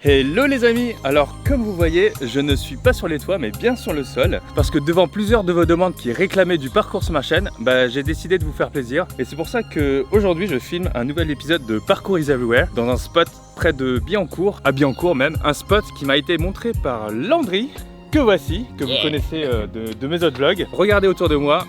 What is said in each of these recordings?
Hello les amis, alors comme vous voyez, je ne suis pas sur les toits mais bien sur le sol parce que devant plusieurs de vos demandes qui réclamaient du parcours sur ma chaîne, j'ai décidé de vous faire plaisir et c'est pour ça qu'aujourd'hui je filme un nouvel épisode de Parkour is Everywhere dans un spot près de Billancourt, à Billancourt même, un spot qui m'a été montré par Landry, que voici, que vous connaissez de mes autres vlogs. Regardez autour de moi.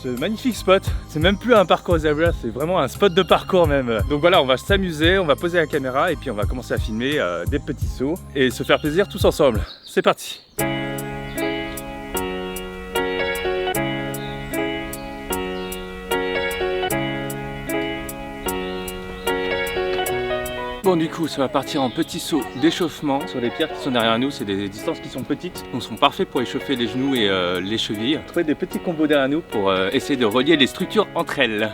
Ce magnifique spot, c'est même plus un parcours Everywhere, c'est vraiment un spot de parcours même. Donc voilà, on va s'amuser, on va poser la caméra et puis on va commencer à filmer des petits sauts et se faire plaisir tous ensemble. C'est parti! Bon, du coup ça va partir en petits sauts d'échauffement sur les pierres qui sont derrière nous. C'est des distances qui sont petites, donc sont parfaits pour échauffer les genoux et les chevilles. Trouver des petits combos derrière nous pour essayer de relier les structures entre elles.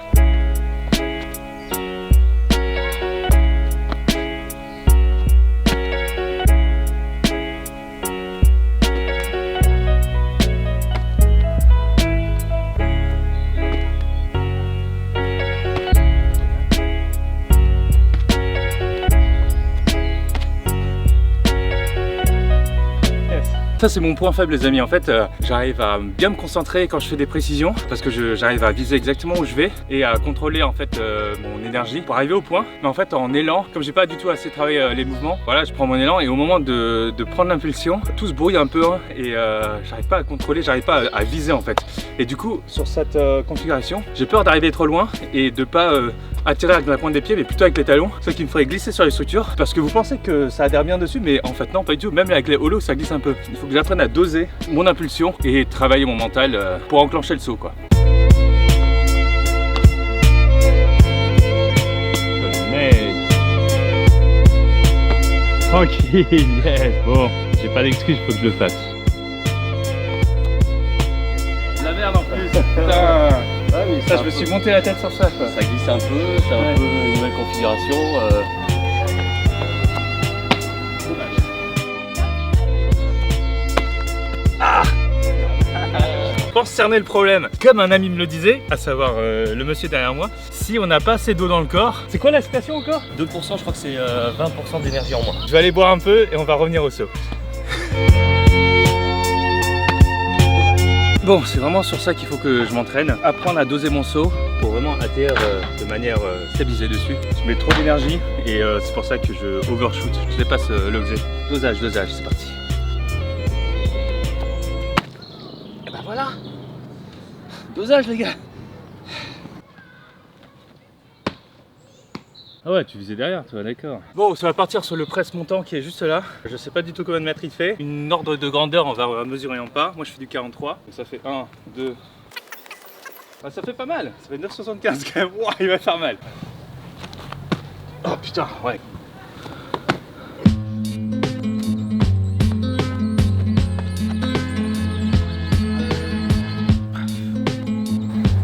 Ça c'est mon point faible les amis, en fait j'arrive à bien me concentrer quand je fais des précisions parce que j'arrive à viser exactement où je vais et à contrôler en fait mon énergie pour arriver au point. Mais en fait en élan, comme j'ai pas du tout assez travaillé les mouvements, voilà, je prends mon élan et au moment de prendre l'impulsion, tout se brouille un peu et j'arrive pas à contrôler, j'arrive pas à viser en fait. Et du coup sur cette configuration, j'ai peur d'arriver trop loin et de pas attirer avec la pointe des pieds mais plutôt avec les talons, ce qui me ferait glisser sur les structures parce que vous pensez que ça adhère bien dessus mais en fait non, pas du tout. Même avec les holos ça glisse un peu. Il faut que j'apprenne à doser mon impulsion et travailler mon mental pour enclencher le saut quoi. Mec. Tranquille, yes. Bon, j'ai pas d'excuse, faut que je le fasse. La merde en plus. Putain. Ouais, mais ça, je me suis monté la tête sur ça quoi. Ça glisse un peu, c'est un peu une nouvelle configuration. Je pense cerner le problème, comme un ami me le disait, à savoir le monsieur derrière moi, si on n'a pas assez d'eau dans le corps. C'est quoi la citation encore? 2%, je crois que c'est 20% d'énergie en moins. Je vais aller boire un peu et on va revenir au saut. Bon, c'est vraiment sur ça qu'il faut que je m'entraîne, apprendre à doser mon saut pour vraiment atterrir de manière stabilisée dessus. Je mets trop d'énergie et c'est pour ça que je overshoot, je dépasse l'objet. Dosage, c'est parti. Et ben voilà, dosage les gars. Ah ouais, tu visais derrière toi, d'accord. Bon, ça va partir sur le presse montant qui est juste là. Je sais pas du tout combien de mètres il fait. Une ordre de grandeur, on va mesurer en pas. Moi je fais du 43, donc ça fait 1, 2... Ah, ça fait pas mal, ça fait 9,75 quand même. Ouah, il va faire mal. Oh putain, ouais.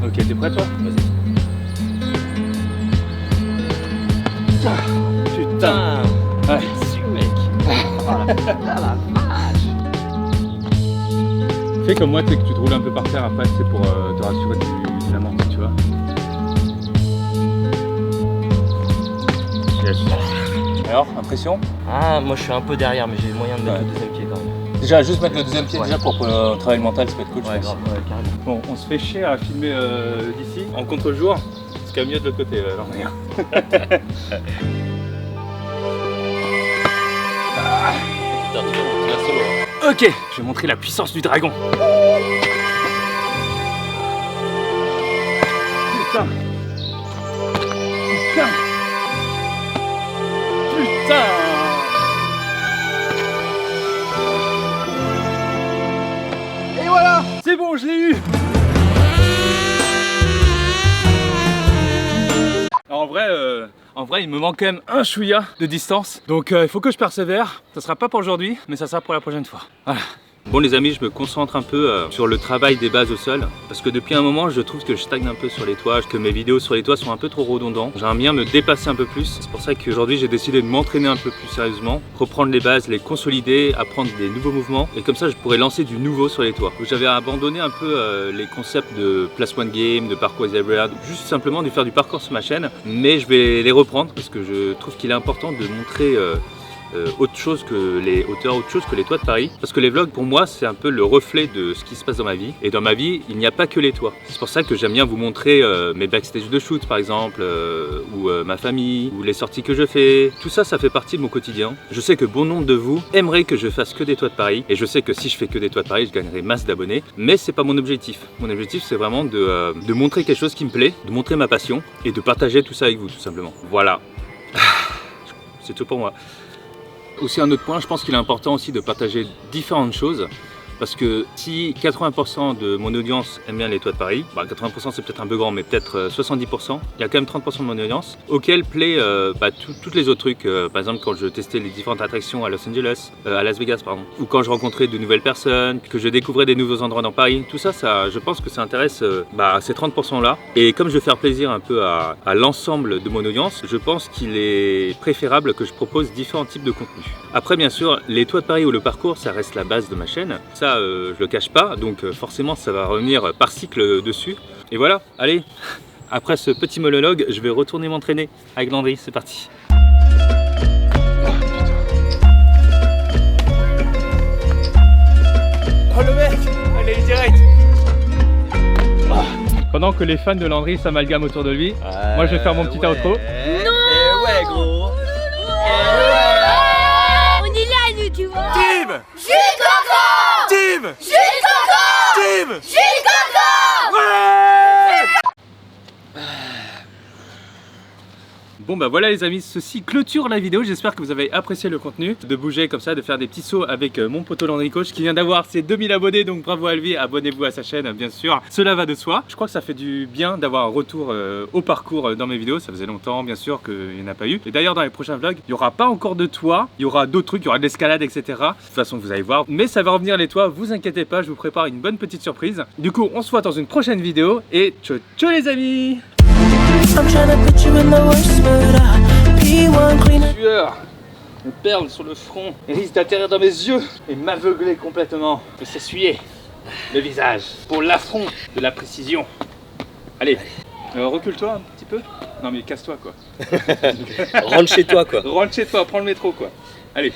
Ok, t'es prêt toi? Vas-y. Putain! Ouais. Dessus, mec! Oh la vache! Fais comme moi, tu sais que tu te roules un peu par terre après, c'est pour te rassurer du la tu vois. Yes. Alors, impression? Ah, moi je suis un peu derrière, mais j'ai le moyen de mettre le deuxième pied quand même. Déjà, juste mettre le deuxième pied déjà pour travailler le mental, ça peut être cool. Ouais, grave, ouais, carrément. Bon, on se fait chier à filmer d'ici, en contre-jour. C'est quand même mieux de l'autre côté, non rien. Putain, tu vas solo. Hein. Ok, je vais montrer la puissance du dragon. Putain. Putain. Putain. Et voilà, c'est bon, je l'ai eu. En vrai, il me manque quand même un chouïa de distance. Donc il faut que je persévère. Ça sera pas pour aujourd'hui, mais ça sera pour la prochaine fois. Voilà. Bon les amis, je me concentre un peu sur le travail des bases au sol parce que depuis un moment je trouve que je stagne un peu sur les toits, que mes vidéos sur les toits sont un peu trop redondantes. J'aimerais bien me dépasser un peu plus, c'est pour ça qu'aujourd'hui j'ai décidé de m'entraîner un peu plus sérieusement, reprendre les bases, les consolider, apprendre des nouveaux mouvements et comme ça je pourrais lancer du nouveau sur les toits. J'avais abandonné un peu les concepts de Place One Game, de Parkour is Everywhere, juste simplement de faire du parcours sur ma chaîne, mais je vais les reprendre parce que je trouve qu'il est important de montrer autre chose que les hauteurs, autre chose que les toits de Paris. Parce que les vlogs, pour moi, c'est un peu le reflet de ce qui se passe dans ma vie. Et dans ma vie, il n'y a pas que les toits. C'est pour ça que j'aime bien vous montrer mes backstage de shoot, par exemple, ou ma famille, ou les sorties que je fais. Tout ça, ça fait partie de mon quotidien. Je sais que bon nombre de vous aimeraient que je fasse que des toits de Paris. Et je sais que si je fais que des toits de Paris, je gagnerai masse d'abonnés. Mais c'est pas mon objectif. Mon objectif, c'est vraiment de montrer quelque chose qui me plaît, de montrer ma passion et de partager tout ça avec vous, tout simplement. Voilà. C'est tout pour moi. Aussi un autre point, je pense qu'il est important aussi de partager différentes choses. Parce que si 80% de mon audience aime bien les toits de Paris, 80% c'est peut-être un peu grand, mais peut-être 70%, il y a quand même 30% de mon audience auquel plaît toutes les autres trucs. Par exemple, quand je testais les différentes attractions à Los Angeles, à Las Vegas, pardon, ou quand je rencontrais de nouvelles personnes, que je découvrais des nouveaux endroits dans Paris, tout ça, je pense que ça intéresse ces 30% là. Et comme je veux faire plaisir un peu à l'ensemble de mon audience, je pense qu'il est préférable que je propose différents types de contenus. Après, bien sûr, les toits de Paris ou le parcours, ça reste la base de ma chaîne. Ça, je le cache pas, donc forcément ça va revenir par cycle dessus. Et voilà, allez, après ce petit monologue, je vais retourner m'entraîner avec Landry, c'est parti. Oh le mec, allez direct. Pendant que les fans de Landry s'amalgament autour de lui, moi je vais faire mon petit outro. Non. Ouais gros. On est là nous, tu vois. Team Jus de coco. Team Jus de coco. Team Jus de coco. Ouais. Bon bah voilà les amis, ceci clôture la vidéo, j'espère que vous avez apprécié le contenu, de bouger comme ça, de faire des petits sauts avec mon poteau Landry Coach qui vient d'avoir ses 2000 abonnés, donc bravo à lui, abonnez-vous à sa chaîne bien sûr, cela va de soi. Je crois que ça fait du bien d'avoir un retour au parcours dans mes vidéos, ça faisait longtemps bien sûr qu'il n'y en a pas eu. Et d'ailleurs dans les prochains vlogs, il n'y aura pas encore de toit, il y aura d'autres trucs, il y aura de l'escalade etc. De toute façon vous allez voir, mais ça va revenir les toits, vous inquiétez pas, je vous prépare une bonne petite surprise. Du coup on se voit dans une prochaine vidéo et ciao ciao les amis. Sueur, une perle sur le front, il risque d'atterrir dans mes yeux et m'aveugler complètement, et s'essuyer le visage pour l'affront de la précision. Allez, recule-toi un petit peu. Non mais casse-toi quoi. Rentre chez toi quoi. Rentre chez toi, prends le métro quoi. Allez.